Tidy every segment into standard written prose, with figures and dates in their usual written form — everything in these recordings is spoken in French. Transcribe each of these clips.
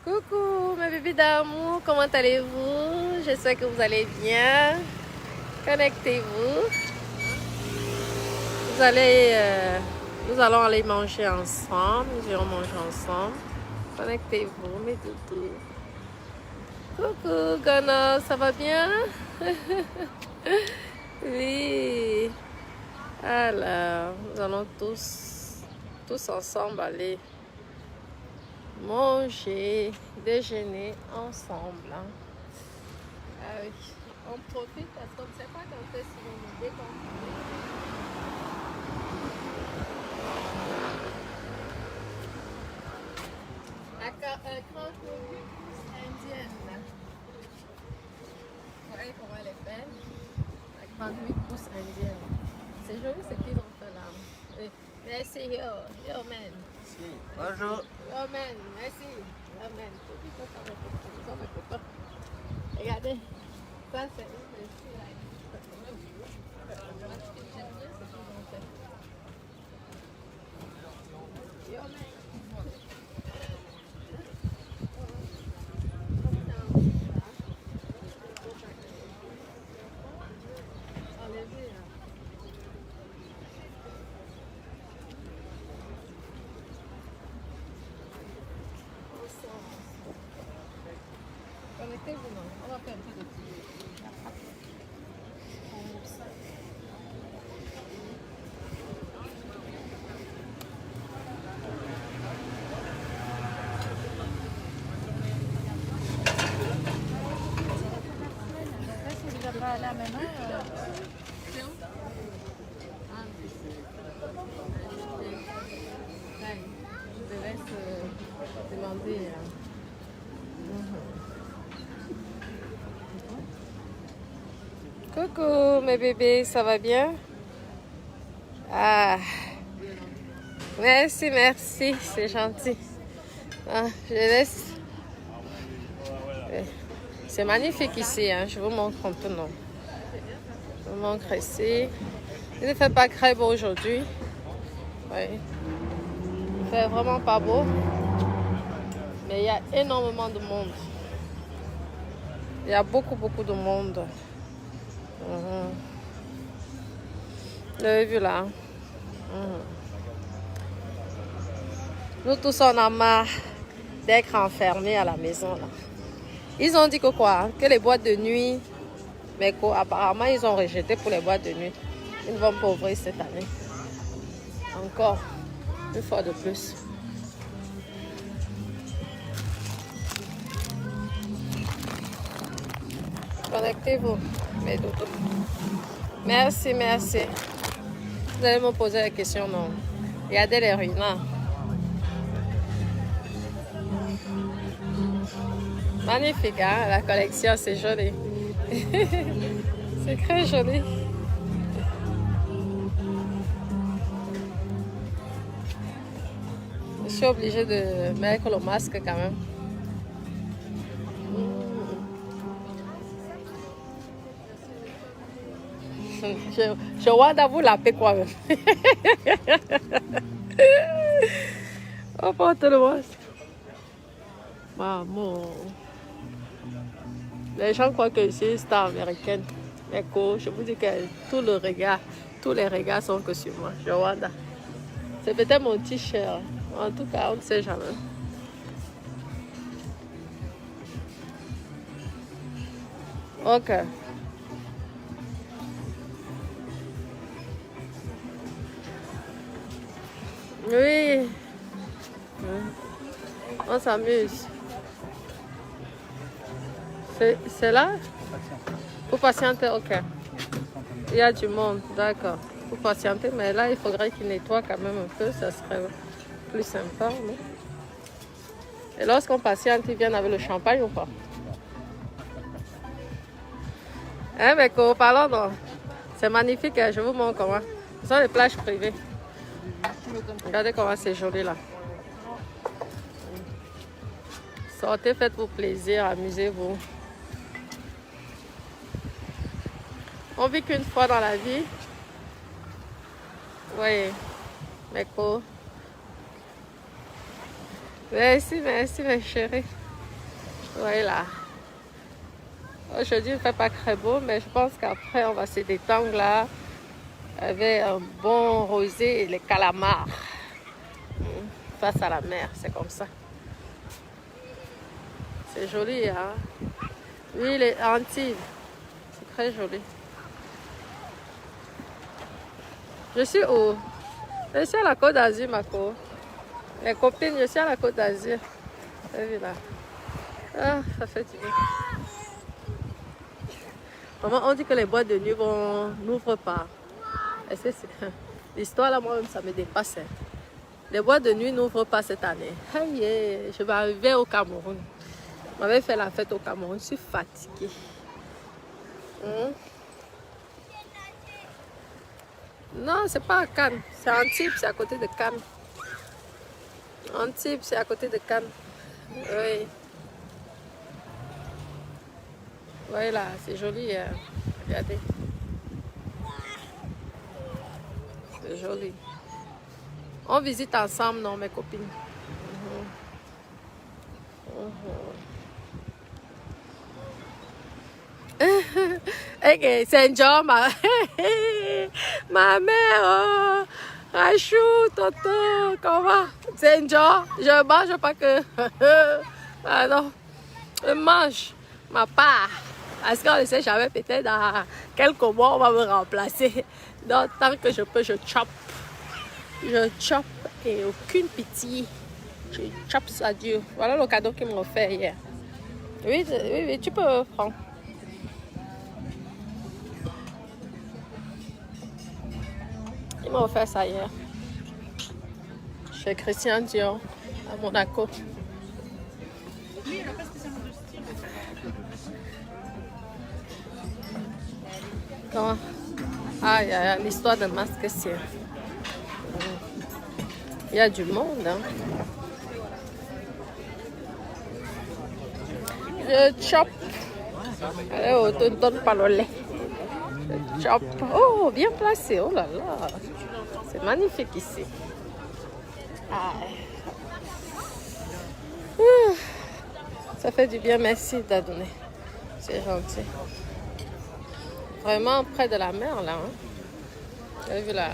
Coucou mes bébés d'amour, comment allez-vous? J'espère que vous allez bien. Connectez-vous. Nous allons aller manger ensemble. Nous irons manger ensemble. Connectez-vous mes toutous. Coucou Ghana, ça va bien? Oui. Alors, nous allons tous ensemble aller manger, déjeuner ensemble. Hein. Ah oui. On profite parce qu'on ne sait pas quand est-ce qu'ils vont nous déconfiner. La crocodile indienne. Vous voyez comment elle est belle? La grande pousse indienne. C'est joli ce qu'ils ont fait là. Oui. Merci, yo man. Bonjour. Yo man, merci. Yo man. Regardez, ça c'est une merci là. Yo man. Connectez-vous, non? On va faire un peu de petit. Pas là maintenant. C'est où? Ah, je te laisse demander. Coucou mes bébés, ça va bien? Ah, merci, c'est gentil. Ah, je laisse. C'est magnifique ici, hein. Je vous montre un peu, non? Je vous montre ici. Il ne fait pas très beau aujourd'hui. Oui. Il fait vraiment pas beau. Mais il y a énormément de monde. Il y a beaucoup de monde. Vous l'avez vu là? Nous tous on a marre d'être enfermés à la maison là. Ils ont dit que quoi? Que les boîtes de nuit, mais apparemment ils ont rejeté pour les boîtes de nuit. Ils ne vont pas ouvrir cette année. Encore une fois de plus. Connectez-vous, mes doudous. Merci. Vous allez me poser la question, non? Regardez les ruines là. Magnifique, hein? La collection, c'est joli. C'est très joli. Je suis obligée de mettre le masque quand même. Je vois dans vous la paix quoi même. Oh, porte le masque. Maman. Les gens croient que c'est une star américaine. Mais je vous dis que tous les regards sont que sur moi. Je vois. C'est peut-être mon t-shirt. En tout cas, on ne sait jamais. Ok. Oui. On s'amuse. C'est là? Pour patienter, ok. Il y a du monde, d'accord. Pour patienter, mais là, il faudrait qu'il nettoie quand même un peu. Ça serait plus sympa, non? Et lorsqu'on patiente, ils viennent avec le champagne ou pas? Hein, mais parlons donc. C'est magnifique, hein? Je vous montre comment. Ce sont les plages privées. Regardez comment c'est joli là. Sortez, faites-vous plaisir, amusez-vous. On vit qu'une fois dans la vie. Oui, mais quoi? Merci, ma chérie. Voilà. Aujourd'hui, il ne fait pas très beau, mais je pense qu'après, on va se détendre là avec un bon rosé et les calamars face à la mer. C'est comme ça. C'est joli, hein? Oui, les Antilles. C'est très joli. Je suis où? Je suis à la Côte d'Azur, ma co. Les copines, je suis à la Côte d'Azur. Vous avez vu là? Ah, ça fait du bien. Maman, on dit que les boîtes de nuit n'ouvrent pas. L'histoire là, moi-même, ça me dépasse. Les boîtes de nuit n'ouvrent pas cette année. Hey, je vais arriver au Cameroun. Je m'avais fait la fête au Cameroun. Je suis fatiguée. Non, c'est pas à Cannes. C'est Antibes, c'est à côté de Cannes. Antibes, c'est à côté de Cannes. Oui. Voilà, c'est joli. Regardez. C'est joli. On visite ensemble, non, mes copines. Ok, c'est un job, ma mère, oh, Rachou, Toto, comment? C'est un job, je mange pas que. Ah non, je mange ma part. Parce qu'on ne sait jamais, peut-être dans quelques mois, on va me remplacer. Donc, tant que je peux, je chope. Je chope et aucune pitié. Je chope ça Dieu. Voilà le cadeau qu'ils m'ont fait hier. Oui, oui, oui, tu peux prendre. Ils m'ont offert ça hier. Chez Christian Dior, à Monaco. Comment? Ah, il y a l'histoire de masque ici. Il y a du monde. Hein. Je chope. Allez, on te donne pas le lait. Je chope. Oh, bien placé. Oh là là. C'est magnifique ici. Ah. Ça fait du bien, merci d'adonner. C'est gentil. Vraiment près de la mer là. Hein. Vous avez vu là?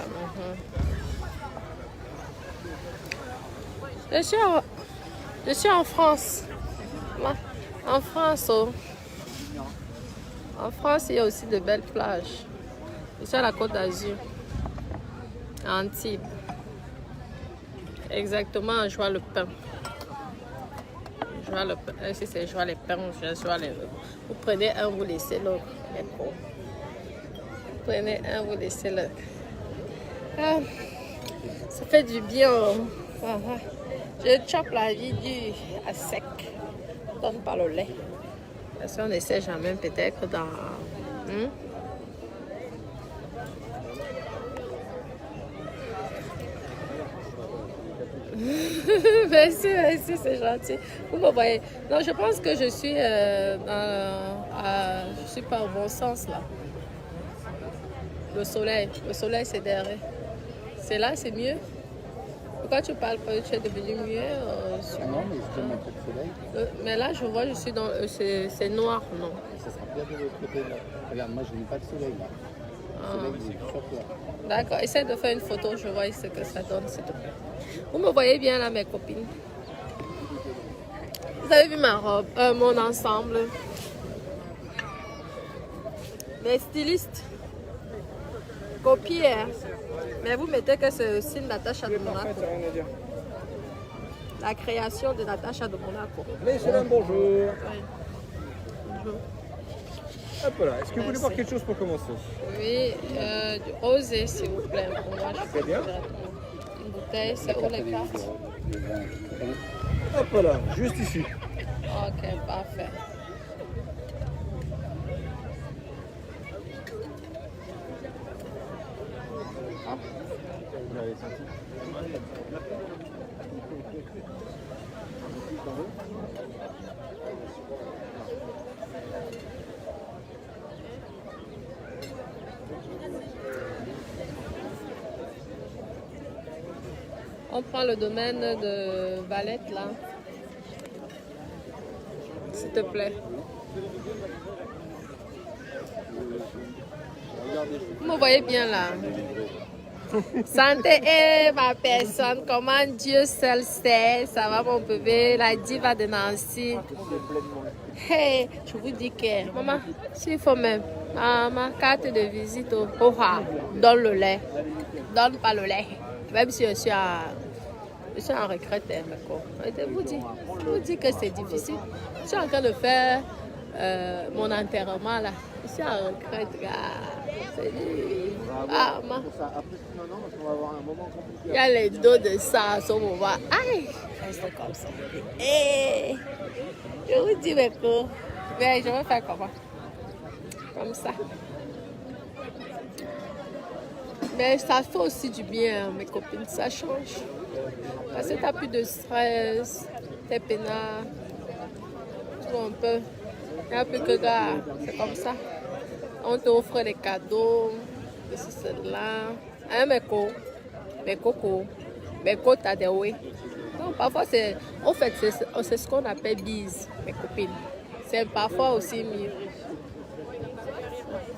Je suis en France. En France, oh. En France, il y a aussi de belles plages. Je suis à la Côte d'Azur, à Antibes. Exactement, à Joie-le-Pin. Joie-le-Pin. Si c'est Joie-le-Pin, vous prenez un, vous laissez l'autre. Vous prenez un, vous laissez l'autre. Ah, ça fait du bien. Je chope la vie dure à sec. Donne pas le lait. Parce qu'on essaie jamais peut-être dans... merci, merci, c'est gentil. Vous me voyez. Non, je pense que je suis je suis pas au bon sens là. Le soleil c'est derrière. C'est là, c'est mieux. Pourquoi tu parles pas? Tu es devenu mieux non, mais je donne un peu de soleil. Mais là, je vois, je suis dans... c'est noir, non? Ça sera bien de l'autre côté là. Regarde, moi je n'ai pas de soleil là. Le soleil, il est sur toi. D'accord, essaie de faire une photo, je vois ce que ça donne, s'il te plaît. Vous me voyez bien là, mes copines? Vous avez vu ma robe, mon ensemble? Les stylistes copiés, hein? Mais vous mettez que c'est aussi Natacha de Monaco. La création de Natacha de Monaco. Messieurs, dames, bonjour. Oui. Bonjour. Hop là, est-ce que vous voulez voir quelque chose pour commencer? Oui, du rosé, s'il vous plaît. Pour moi, je Très bien. Une bouteille, c'est où les cartes? Hop là, juste ici. Ok, parfait. Vous l'avez senti? On prend le domaine de Valette là. s'il te plaît. Vous me voyez bien là. Santé et ma personne, comment Dieu seul sait. Ça va mon bébé, la diva de Nancy. Hey, je vous dis que, maman, s'il faut même, ma carte de visite au Oha, donne le lait. Donne pas le lait. Même si je suis en retraite, je vous dis que c'est difficile. Je suis en train de faire mon enterrement là. Je suis en retraite, gars. C'est dur. Ah, ma. Il y a les dos de ça à ce moment. Aïe, reste comme ça. Et je vous dis, mes cours, mais je vais faire comment? Comme ça. Mais ça fait aussi du bien, mes copines, ça change. Parce que tu n'as plus de stress, tu es peinard, tu vois un peu. Il n'y a plus que gars, c'est comme ça. On t'offre des cadeaux, ceci, cela. Hein, mes cocos, t'as des oui. Donc, parfois, en fait, c'est ce qu'on appelle bise, mes copines. C'est parfois aussi mieux.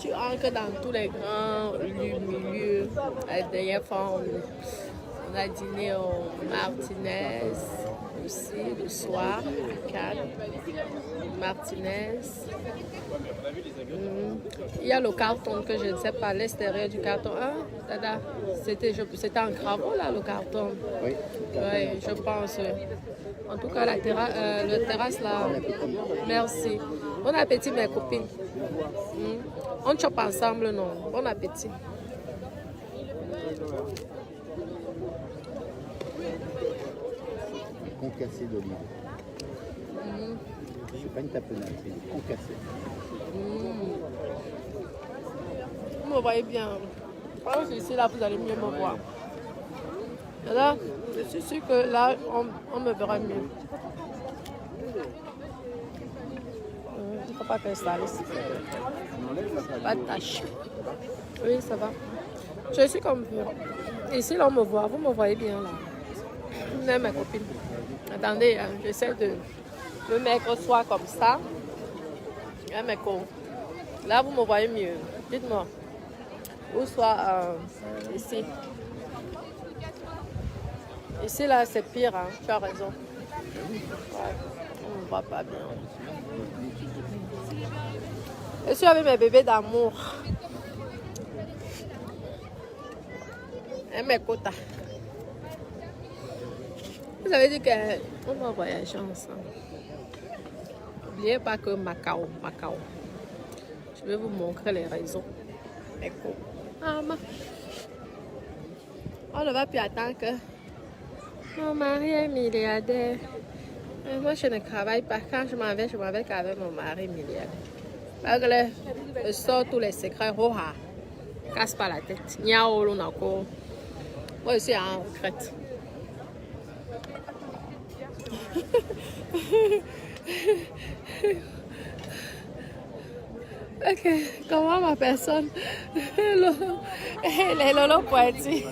Tu entres dans tous les grands milieux. La dernière fois, on a dîné au Martinez aussi le soir, à Cannes. Martinez. Il y a le carton que je ne sais pas, l'extérieur du carton. Ah, dada, c'était en travaux là, le carton. Oui. Oui, je pense. En tout cas, le terrasse là. Merci. Bon appétit, mes copines. On chope ensemble, non? Bon appétit. Concassé d'olive. C'est pas une tapenade, c'est du concassé. Vous me voyez bien. Je pense qu'ici, là, vous allez mieux me voir. Et là, je suis sûre que là, on me verra mieux. Il ne faut pas faire ça ici. Pas de tâche. Oui, ça va. Je suis comme vous. Ici, là, on me voit. Vous me voyez bien, là. Vous êtes ma copine. Attendez, hein, j'essaie de me mettre soit comme ça. Hein, mais là, vous me voyez mieux. Dites-moi. Ou soit ici. Ici, là, c'est pire. Hein. Tu as raison. Ouais, on ne me voit pas bien. Je suis avec mes bébés d'amour. Et mes quotas. Vous avez dit qu'on va voyager ensemble. N'oubliez pas que Macao. Je vais vous montrer les raisons. Ah, on ne va plus attendre que mon mari est milliardaire. Et moi, je ne travaille pas. Quand je m'en vais qu'avec mon mari milliardaire. Parce que je sors tous les secrets. Roha. Casse pas la tête. Niao, l'onako. Moi, je suis en retraite. Ok, comment ma personne? Les lolo pointis.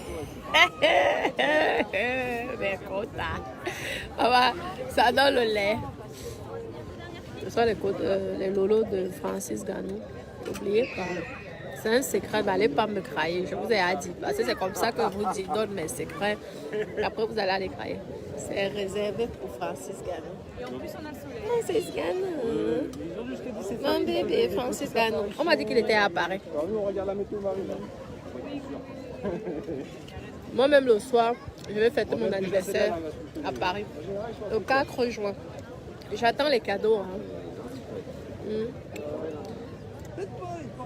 Mais quotas. Ça donne le lait. Ce sont les lolos de Francis Ganou. N'oubliez pas. C'est un secret, n'allez pas me crailler. Je vous ai dit. Parce que c'est comme ça que vous dites, donne mes secrets. Après, vous allez aller crailler. C'est réservé pour Francis Ganou. Et en plus, on a le soleil. Francis Ganou. Mon bébé, Francis Ganou. On m'a dit qu'il était à Paris. Nous, on regarde la météo marine. Moi-même, le soir, je vais fêter mon anniversaire à Paris. Le 4 juin. J'attends les cadeaux. Hein.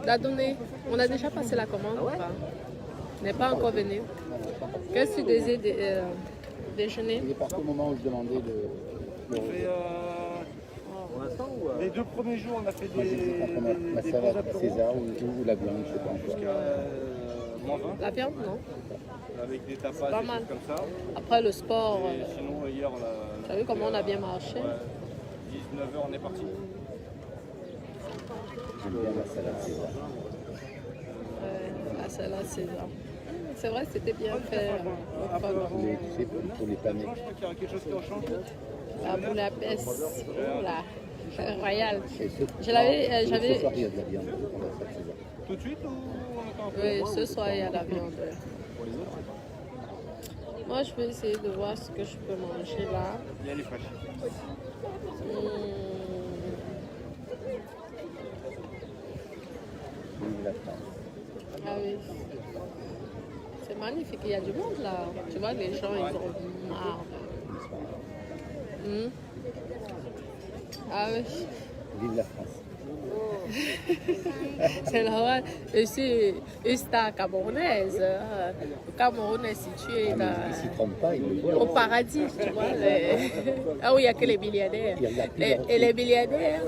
D'adonner. On a déjà passé la commande ou pas? On n'est pas encore venu. Qu'est-ce que tu désires déjeuner? Il est parti au moment où je demandais le Pour l'instant ou Les 2 premiers jours, on a fait Moi, j'hésite entre ma salade César ou la viande, je sais pas encore. moins 20 La viande, non? avec des tapas, Pas des mal. choses comme ça. Après le sport, Et sinon, hier, on a. tu as vu comment on a bien marché? 19h, on est parti. J'aime bien la salade César. La salade César. C'est vrai, c'était bien fait. Tu sais, pour les paner. Je crois qu'il y aura quelque chose qui en change. La Budapest. Oula. Royal. Et Je l'avais, ce j'avais. soir, il y a de la viande. On va faire ça. Tout de suite ou on attend un peu? Oui, ce soir il y a la viande. Pour les autres, Moi, je vais essayer de voir ce que je peux manger là. il y a les fraîches. Vive la France. Ah oui. C'est magnifique, il y a du monde là. Tu vois, les gens, ils ont marre. Ah oui. Vive la France. C'est là ici, une star camerounaise. Le Cameroun est situé Ah, mais il ne s'y trompe pas, il le voit. au paradis, tu vois. Ah où il n'y a que les milliardaires. Et les milliardaires,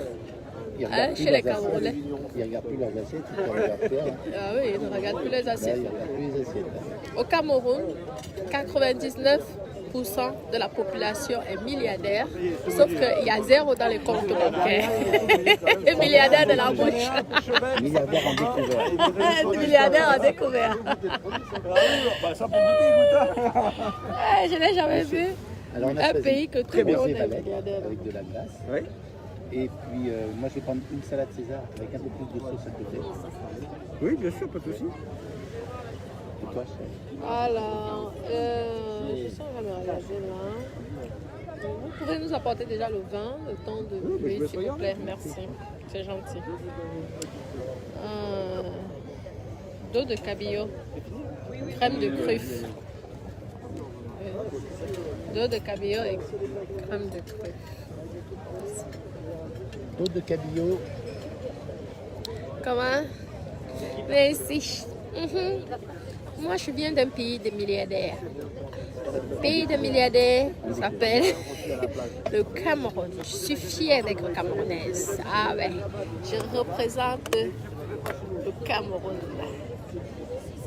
Ils regardent plus chez les leurs Camerounais. assiettes. Ils ne regardent plus leurs assiettes, ils regardent leur terre. Ah oui, ils ne regardent plus les Là, assiettes. ils ne regardent plus les assiettes. Au Cameroun, 99% de la population est milliardaire, sauf qu'il y a zéro dans les comptes bancaires. Les milliardaires de la bouche. Milliardaires en découvert. Milliardaires en découvert. Bah, ça pour goûter, Je n'ai jamais vu Alors, on a un choisi pays que tout le monde est avec, milliardaire. avec de la glace. Oui. Et puis, moi, je vais prendre une salade César avec un peu plus de sauce à côté. Oui, bien sûr, pas de souci. Et toi, chef? Alors, je suis en train de regarder là. Vous pouvez nous apporter déjà le vin, le temps de Oui, mais je oui, vais s'il vous regarder. plaît, merci. C'est gentil. D'eau de cabillaud, crème de truffe. D'eau de cabillaud et crème de truffe. D'eau de cabillaud. Comment? Merci. Moi, je viens d'un pays de milliardaires. Le pays de milliardaires s'appelle le Cameroun. Je suis fière d'être camerounaise. Ah ouais, je représente le Cameroun.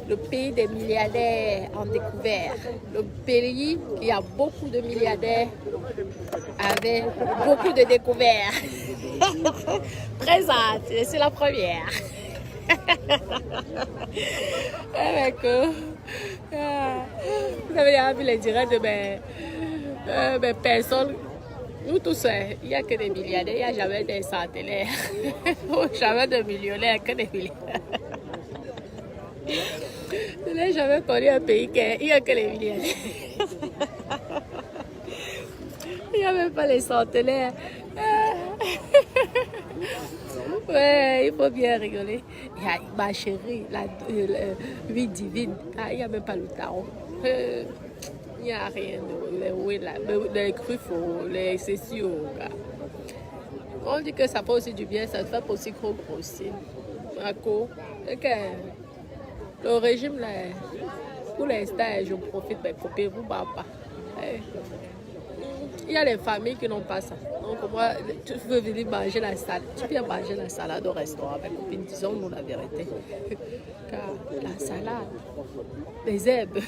Le pays des milliardaires en découvert. Le pays qui a beaucoup de milliardaires avec beaucoup de découvertes. Présente, je suis la première. Avec, vous avez déjà vu les directs de mes personnes. Nous tous, il n'y a que des milliardaires, il n'y a jamais des centenaires. Jamais de millionnaires, que des milliardaires. Je n'ai jamais connu un pays qui il n'y a que les milliardaires. Il n'y a même pas les centenaires. Ouais, il faut bien rigoler. Il y a ma chérie, la vie divine. Ah, il n'y a même pas le tarot. Il n'y a rien de les gruffes, les céciaux. On dit que ça fait aussi du bien, ça ne fait pas aussi gros grossir. Le régime, là, pour l'instant, je profite de mes copines, vous ne pas. Il y a les familles qui n'ont pas ça. Donc, moi, tu veux venir manger la salade. Tu viens manger la salade au restaurant avec copines, disons-nous la vérité. Car la salade, les herbes.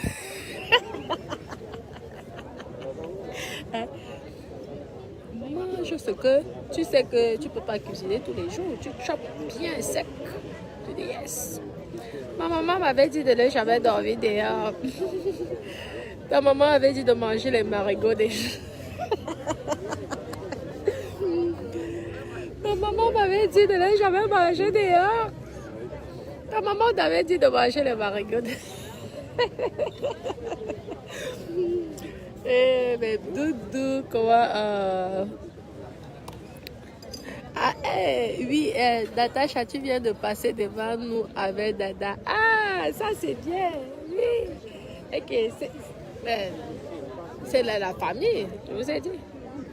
Mange ce que tu sais que tu ne peux pas cuisiner tous les jours. Tu chopes bien sec. Tu dis yes. Ma maman m'avait dit de ne jamais dormir dehors. Ta maman avait dit de manger les marigots déjà. Ta maman m'avait dit de ne jamais manger dehors. Ta maman t'avait dit de manger les marigots. Eh, mais doudou, comment... Ah, oui, Natacha, tu viens de passer devant nous avec Dada. Ah, ça c'est bien, oui. Ok, c'est la famille, je vous ai dit.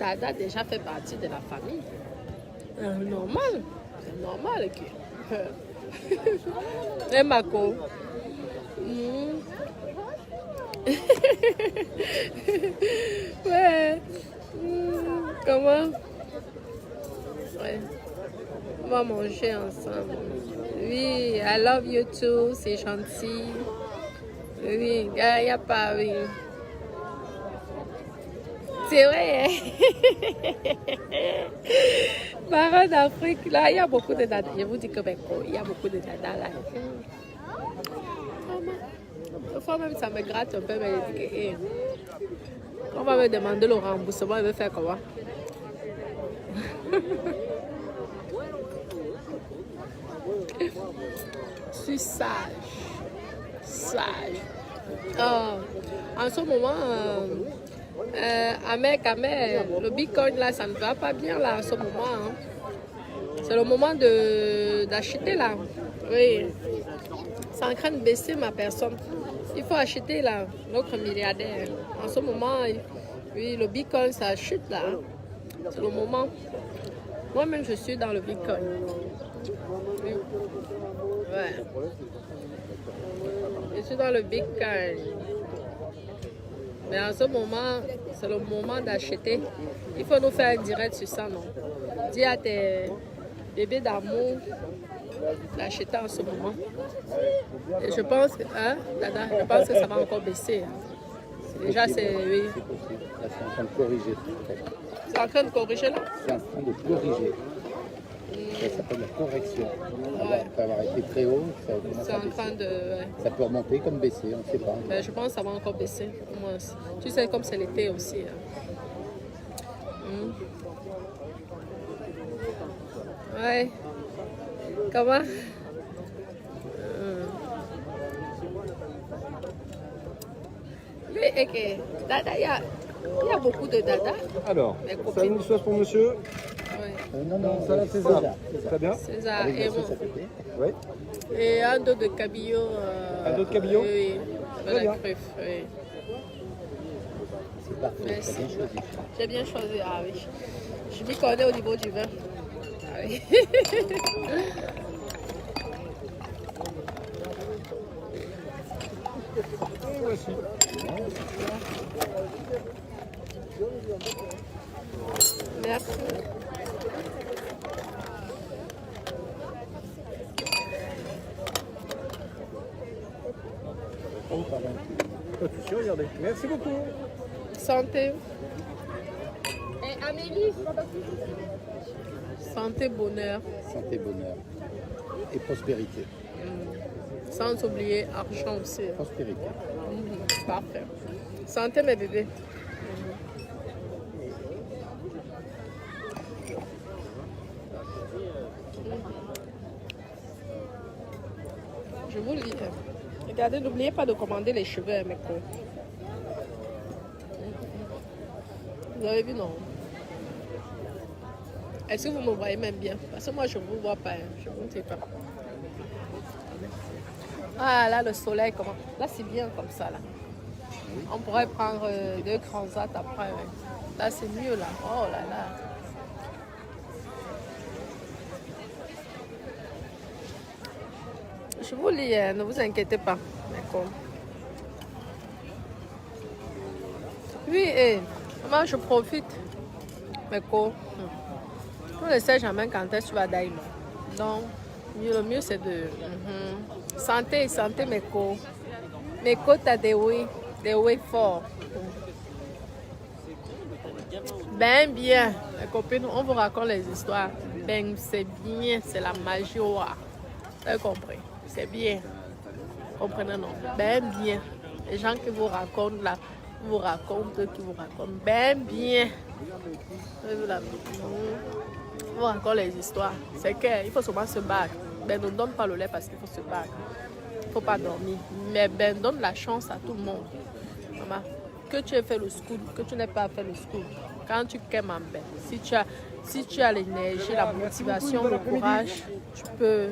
Dada déjà fait partie de la famille. Normal, c'est normal que... Et Mako. Ouais. Comment? Ouais. On va manger ensemble. Oui, I love you too, c'est gentil. Oui, il n'y a pas, oui. C'est vrai, hein? Parents d'Afrique, là, il y a beaucoup de dada. Je vous dis que il y a beaucoup de dada là. Parfois même ça me gratte un peu, mais je dis que, hey, on va me demander le remboursement, il veut faire comment? suis sage. Sage. En ce moment, le Bitcoin là, ça ne va pas bien là en ce moment. Hein. C'est le moment d'acheter là. Oui. C'est en train de baisser ma personne. Il faut acheter là, notre milliardaire. En ce moment, oui, le Bitcoin ça chute là. C'est le moment. Moi-même, je suis dans le Bitcoin. Oui. Ouais. Je suis dans le Bitcoin. Mais en ce moment, c'est le moment d'acheter. Il faut nous faire un direct sur ça, non? Dis à tes bébés d'amour d'acheter en ce moment. Et je pense que, hein, Dada, je pense que ça va encore baisser. Déjà, c'est... Oui. C'est possible. Là, c'est en train de corriger. C'est en train de corriger là? C'est en train de corriger. Ça s'appelle la correction. Après avoir été très haut, ça commence C'est à en baisser. train de... Ouais. Ça peut remonter comme baisser, on ne sait pas. Ben, je pense que ça va encore baisser. Moi aussi. Tu sais, comme c'est l'été aussi. Hein. Ouais. Comment? Oui, ok. Dada, il y a beaucoup de dada. Alors, Mes ça copines. une sauce pour monsieur. Ouais. Non, Ça la César. Très bien. César Avec et la moi. sauce à côté. Oui. Et un dos de cabillaud. Un dos de cabillaud? Oui. De Très la bien. cruffe, oui. C'est parfait, Merci. t'as bien choisi. J'ai bien choisi, ah oui. Je m'y connais au niveau du vin. Ah oui. Et voici. Merci. Oh, pardon. Pas de souci, regardez. Merci beaucoup. Santé. Et Amélie, Santé, bonheur. Santé, bonheur. Et prospérité. Sans oublier argent aussi. Prospérité. Parfait. Santé, mes bébés. Je vous lis. Regardez, n'oubliez pas de commander les cheveux à mes cons. Vous avez vu, non? Est-ce que vous me voyez même bien? Parce que moi, je ne vous vois pas. Hein. Je ne vous dis pas. Ah, là, le soleil, comment? Là, c'est bien comme ça, là. On pourrait prendre 2 transats après. Ouais. Là, c'est mieux, là. Oh là là. Je vous lis, hein, ne vous inquiétez pas. D'accord. Oui, moi, je profite. D'accord. On ne sait jamais quand est-ce que tu vas d'ailleurs. Donc, le mieux, c'est de... Santé, santé, mes co. Mes co, t'as des oui forts. Ben bien, mes copines, on vous raconte les histoires. Ben, c'est bien, c'est la magie. Vous avez compris? C'est bien. Comprenez, non? Ben bien. Les gens qui vous racontent là, vous racontent. Ben bien. Vous raconte les histoires. C'est qu'il faut seulement se battre. Ben, ne donne pas le lait parce qu'il faut se battre. Il ne faut pas dormir. Mais Ben donne la chance à tout le monde. Maman, que tu aies fait le school, que tu n'aies pas fait le school. Quand tu aimes un Ben, si tu as l'énergie, la motivation, le courage, tu peux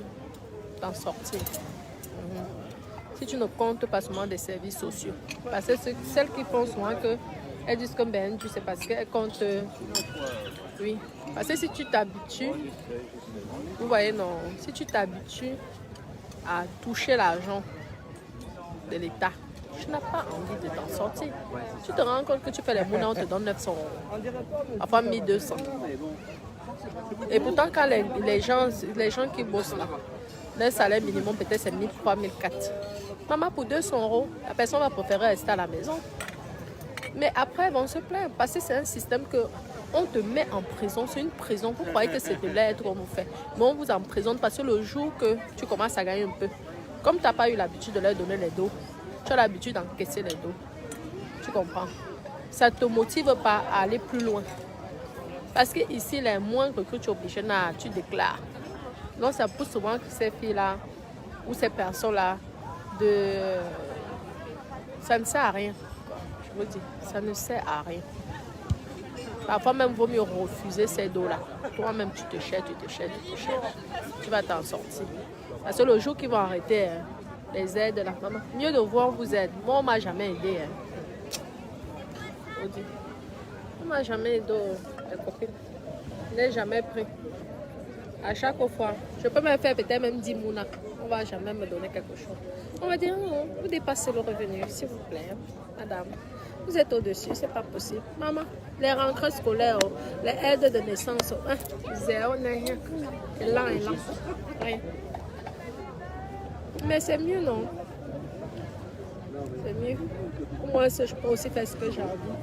t'en sortir. Si tu ne comptes pas seulement des services sociaux. Parce que celles qui font souvent que elles disent comme Ben, tu sais, parce qu'elles comptent. Oui. Parce que si tu t'habitues, vous voyez, non, si tu t'habitues à toucher l'argent de l'État, tu n'as pas envie de t'en sortir. Tu te rends compte que tu fais les moulins, on te donne 900 €. Enfin, 1200. Et pourtant, quand les gens qui bossent là, leur salaire minimum peut-être c'est 1300, 1400. Maman, pour 200 €, la personne va préférer rester à la maison. Mais après, ils vont se plaindre parce que c'est un système que on te met en prison. C'est une prison. Vous croyez que c'est de l'aide qu'on vous fait. Mais on vous emprisonne parce que le jour que tu commences à gagner un peu, comme tu n'as pas eu l'habitude de leur donner les dos, tu as l'habitude d'encaisser les dos. Tu comprends? Ça ne te motive pas à aller plus loin. Parce que ici, les moindres que tu es obligé, tu déclares. Donc, ça pousse souvent que ces filles-là ou ces personnes-là, ça ne sert à rien. Quoi. Je vous dis, ça ne sert à rien. Parfois même, il vaut mieux refuser ces dos-là. Toi-même, tu te cherches. Tu vas t'en sortir. Parce que le jour qu'ils vont arrêter les aides de la maman, mieux de voir vous aide. Moi, on ne m'a jamais aidé. On ne m'a jamais aidé, les copines. Je n'ai jamais pris. À chaque fois, je peux me faire peut-être même 10 mouna. On ne va jamais me donner quelque chose. On va dire, non, vous dépassez le revenu, s'il vous plaît, madame. Vous êtes au-dessus, c'est pas possible. Maman, les rentrées scolaires, les aides de naissance, zéro, rien. Et là, rien. Mais c'est mieux, non? C'est mieux. Moi, je peux aussi faire ce que j'ai envie.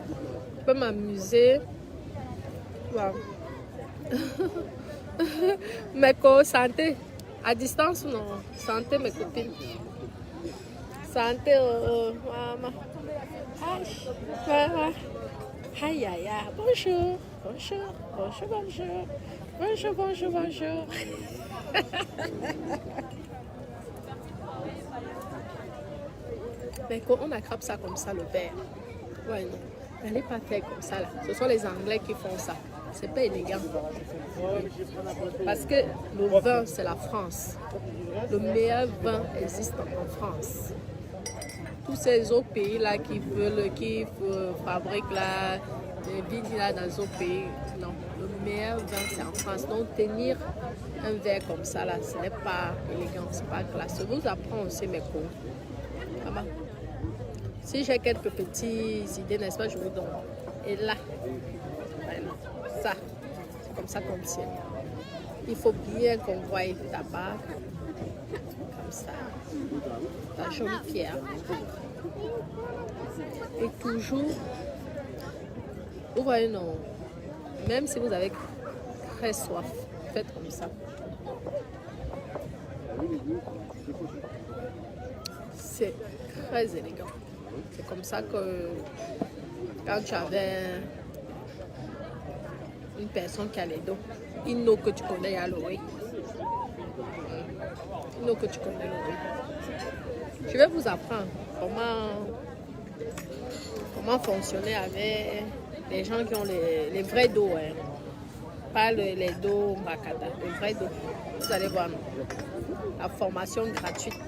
Je peux m'amuser. Wow. Mais santé, à distance, non. Santé, mes copines. Santé, maman. Aïe, aïe, aïe. Bonjour. Mais quand on attrape ça comme ça, le verre, ouais, non. N'allez pas faire comme ça, là. Ce sont les Anglais qui font ça. C'est pas élégant. Parce que le vin, c'est la France. Le meilleur vin existe en France. Tous ces autres pays-là qui fabriquent là, des vignes là dans les autres pays, non. Le meilleur vin, c'est en France. Donc, tenir un verre comme ça, là, ce n'est pas élégant, c'est pas classe. Je vous apprends aussi mes cours. Maman. Si j'ai quelques petites idées, n'est-ce pas, je vous donne. Et là, voilà, ça, c'est comme ça qu'on tient. Il faut bien qu'on voie ta barre, comme ça, ta jolie pierre. Et toujours, vous voyez, non, même si vous avez très soif, faites comme ça. C'est très élégant. C'est comme ça que quand tu avais une personne qui a les dos, une eau que tu connais à l'oreille. Une eau que tu connais à l'oreille. Je vais vous apprendre comment fonctionner avec les gens qui ont les vrais dos. Hein. Pas les dos Mbakata, les vrais dos. Vous allez voir la formation gratuite.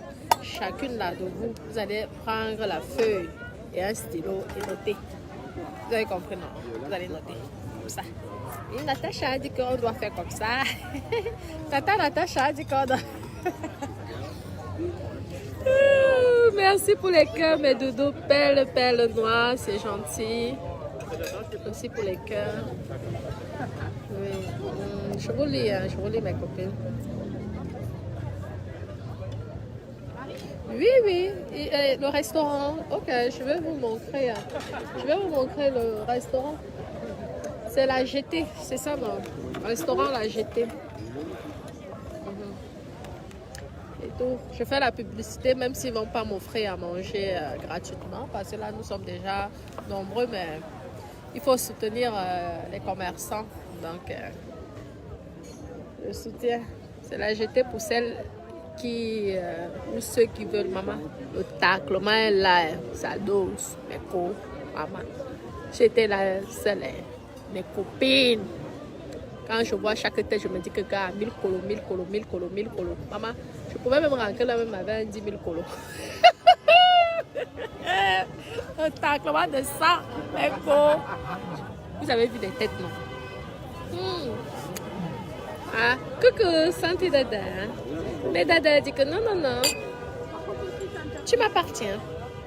Chacune là de vous, vous allez prendre la feuille et un stylo et noter. Vous avez compris, non? Vous allez noter comme ça. Et Natacha a dit qu'on doit faire comme ça. Tata Natacha a dit qu'on doit... Merci pour les cœurs, mes doudous. Perle noire, c'est gentil. Merci pour les cœurs. Oui. Je vous lis, mes copines. Oui. Et le restaurant. Ok, je vais vous montrer. Je vais vous montrer le restaurant. C'est la GT, c'est ça, non? Restaurant La GT. Et tout. Je fais la publicité, même s'ils ne vont pas m'offrir à manger gratuitement, parce que là, nous sommes déjà nombreux, mais il faut soutenir les commerçants. Donc, le soutien, c'est la GT pour celles qui, ou ceux qui veulent, maman. Le taclement est là, sa dose, mes co, maman. J'étais là, seule, mes copines. Quand je vois chaque tête, je me dis que gars, 1000 colos. Maman, je pouvais même rentrer là même avec 10 000 colos. Un taclement de ça, mes co. Vous avez vu des têtes, non? Ah, coucou, santé dada. Mais dada dit que non. Tu m'appartiens.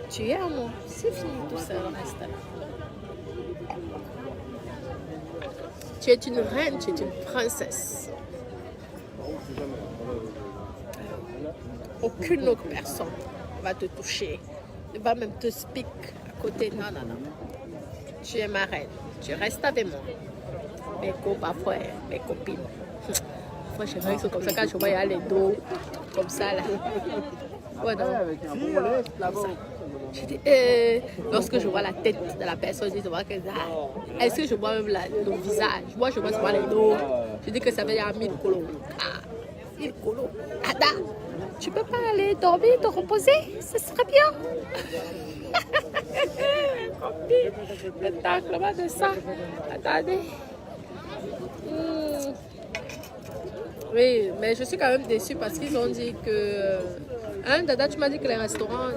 Tu es à moi. C'est fini tout ça, le reste là. Tu es une reine, tu es une princesse. Aucune autre personne va te toucher, ne va même te speak à côté. Non. Tu es ma reine, tu restes avec moi. Mes parfois, mes copines. Moi, je sais qu'ils sont comme ça quand je vois les dos, comme ça là. Ouais, non. Comme ça. Je dis, lorsque je vois la tête de la personne, je dis, est-ce que je vois même le visage? Moi, je vois souvent les dos. Je dis que ça veut dire 1000 colos. Ah. Il colo. Ada, tu peux pas aller dormir, te reposer? Ce serait bien. Le taclement de ça. Attendez. Oui, mais je suis quand même déçue parce qu'ils ont dit que... Hein, Dada, tu m'as dit que les restaurants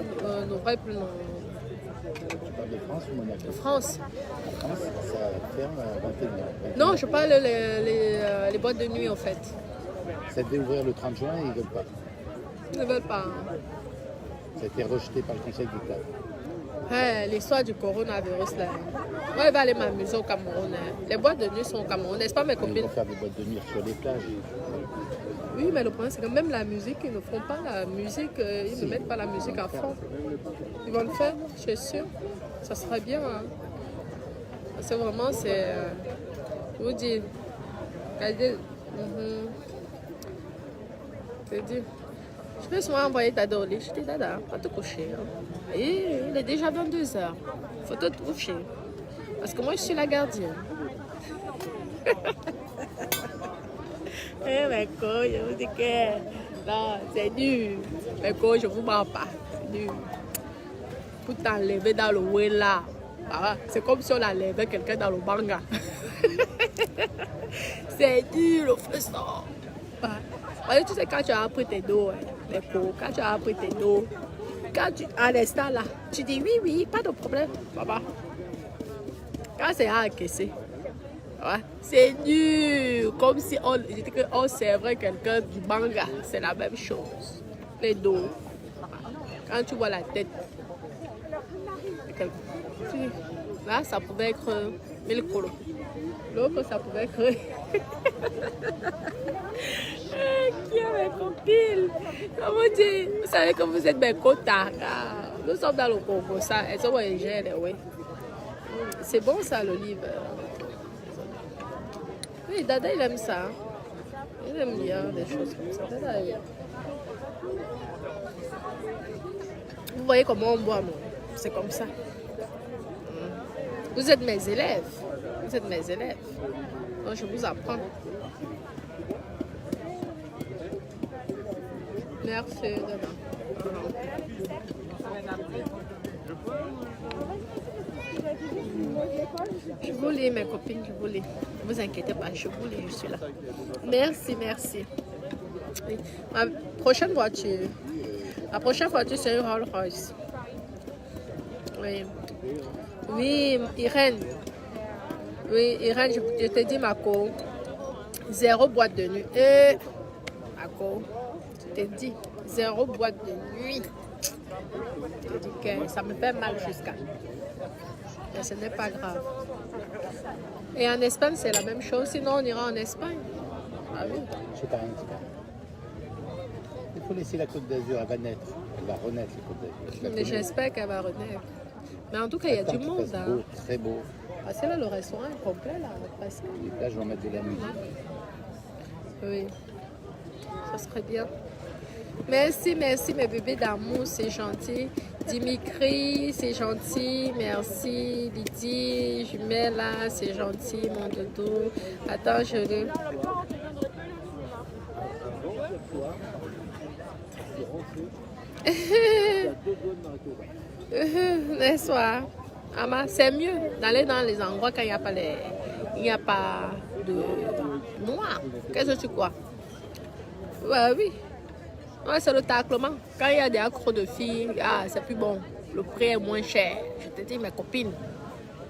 n'auraient plus... Tu parles de France ou Monaco? De France. En France, ça ferme à 21h. Non, je parle les boîtes de nuit en fait. Ça devait ouvrir le 30 juin et ils ne veulent pas. Ils ne veulent pas. Ça a été rejeté par le Conseil d'État. Ouais, l'histoire du coronavirus là. Moi, je vais aller m'amuser au Cameroun. Les boîtes de nuit sont au Cameroun, n'est-ce pas mes Ils copines? vont faire des boîtes de nuit sur les plages. Oui, mais le problème c'est que même la musique, ils ne font pas la musique, ils ne mettent pas la musique à fond. Ils vont le faire, je suis sûre. Ça serait bien. Hein. C'est vraiment, c'est... je vous dis... Je vais souvent envoyer ta au lit. Je dis, Dada, va te coucher. Hein. Et il est déjà 22h. Il faut te coucher. Parce que moi, je suis la gardienne. Eh, mes couilles, je vous dis que... Non, c'est dur. Mes couilles, je ne vous mens pas. C'est dur. Pour t'enlever dans le Wela. Ah, c'est comme si on enlevait quelqu'un dans le Banga. C'est dur, le festin. Ouais, tu sais, quand tu as appris tes dos, les cours, quand tu as appris tes dos, quand tu, à l'instant là, tu dis oui, oui, pas de problème, papa. Quand c'est à encaisser, ouais, c'est dur, comme si on servait quelqu'un du Banga, c'est la même chose. Les dos, quand tu vois la tête, là, ça pouvait être 1000 colos. L'autre, ça pouvait être... Qui est mes copines? Comment dire? Vous savez que vous êtes mes cotards. Nous sommes dans le Congo, ça. Elles sont originaires, oui. C'est bon ça, l'olive. Oui, Dada, il aime ça. Il aime bien des choses comme ça. Dada, il... Vous voyez comment on boit, non? C'est comme ça. Vous êtes mes élèves. Vous êtes mes élèves. Donc je vous apprends. Merci, Dada. Je vous lis, mes copines, je vous lis. Ne vous inquiétez pas, je vous lis, je suis là. Merci, merci. Oui. Ma prochaine voiture. La prochaine voiture, c'est une Rolls Royce. Oui. Oui, Irène. Oui, Irène, je te dis, Mako. 0 boîte de nuit. Et Mako, je te dis, 0 boîte de nuit. Je te dis que ça me fait mal jusqu'à. Mais ce n'est pas grave. Et en Espagne, c'est la même chose. Sinon, on ira en Espagne. Ah oui. Je sais pas, il faut laisser la Côte d'Azur, elle va naître. Elle va renaître, la Côte d'Azur. Mais j'espère qu'elle va renaître. Mais en tout cas, il y a du monde. Hein. Beau, très beau. Ah, c'est là le restaurant est complet, là. Presque. Les plages vont mettre de la musique. Oui. Ça serait bien. Merci, merci mes bébés d'amour, c'est gentil. Dimitri, c'est gentil. Merci. Lydie, Jumella, c'est gentil, mon dodo. Attends, je le... N'est-ce pas? C'est mieux d'aller dans les endroits quand il n'y a pas de noir. Qu'est-ce que tu crois? Ouais, oui. Ouais, c'est le taclement. Quand il y a des accros de filles, c'est plus bon. Le prix est moins cher. Je te dis, mes copines,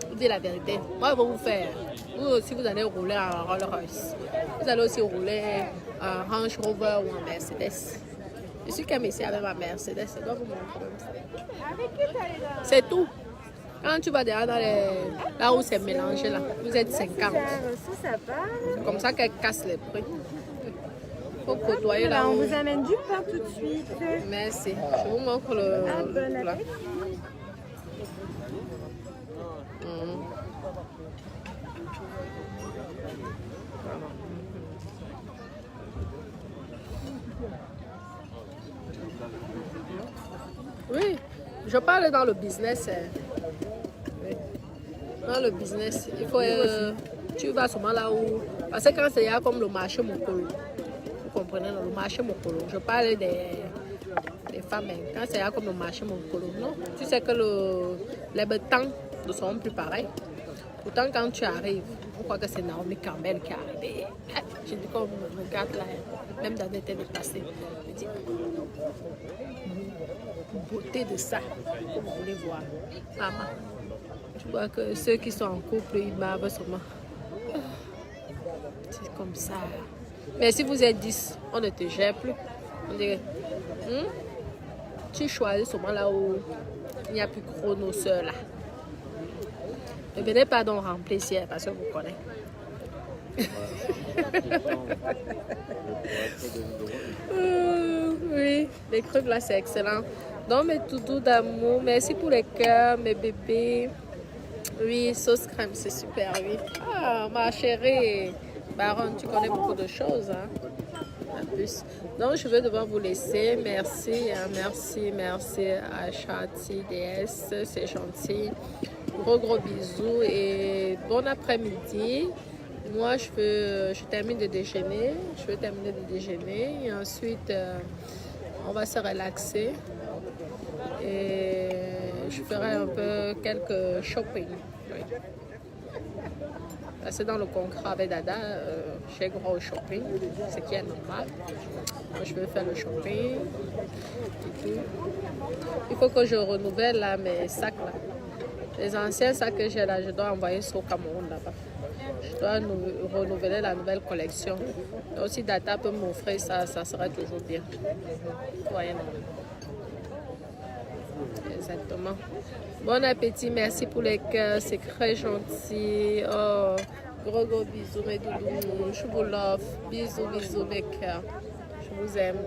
je vous dis la vérité. Moi, je vais vous faire. Vous aussi, vous allez rouler en Rolls Royce. Vous allez aussi rouler en Range Rover ou en Mercedes. Je suis comme ici avec ma Mercedes. Je dois vous montrer. C'est tout. Quand tu vas derrière là où c'est mélangé, là, vous êtes 50. C'est comme ça qu'elle casse les prix. Il faut côtoyer là où... On vous amène du pain tout de suite. Merci. Je vous montre le... Bon là. appétit. Oui, je parle dans le business. Oui. Dans le business, il faut... tu vas souvent là où... Parce que quand c'est comme le marché Mokolo, vous comprenez, dans le marché Mokolo. Je parle des femmes. Quand c'est là comme le marché Mokolo, non? Tu sais que les bétans ne seront plus pareils. Pourtant, quand tu arrives, on croit que c'est Naomi Campbell qui est arrivée. Je dis comme, regarde là, même dans des télés passées. Je dis, beauté de ça, comme vous voulez voir. Maman, tu vois que ceux qui sont en couple, ils bavent sûrement. C'est comme ça. Mais si vous êtes 10, on ne te gère plus. On dirait, tu choisis sûrement là où il n'y a plus gros nos soeurs là. Ne venez pas donc remplir ici parce que vous connaissez. Oui, les crêpes là c'est excellent. Donc mes toutous d'amour, merci pour les cœurs, mes bébés. Oui, sauce crème, c'est super, oui. Ah, ma chérie, Baron, tu connais beaucoup de choses, hein. En plus. Donc, je vais devoir vous laisser. Merci, hein, merci à Chati DS, c'est gentil. Gros bisous et bon après-midi. Moi, je termine de déjeuner. Je vais terminer de déjeuner et ensuite, on va se relaxer. Et je ferai un peu quelques shopping. Oui. C'est dans le contrat avec Dada, j'ai droit au shopping, ce qui est normal. Donc, je vais faire le shopping et tout. Il faut que je renouvelle là, mes sacs là. Les anciens sacs que j'ai là, je dois envoyer sur Cameroun là-bas. Je dois renouveler la nouvelle collection. Donc, si Dada peut m'offrir ça, ça sera toujours bien. Voyez, non. Exactement. Bon appétit, merci pour les cœurs, c'est très gentil. Oh, gros bisous mes doudous, je vous love. Bisous mes cœurs. Je vous aime.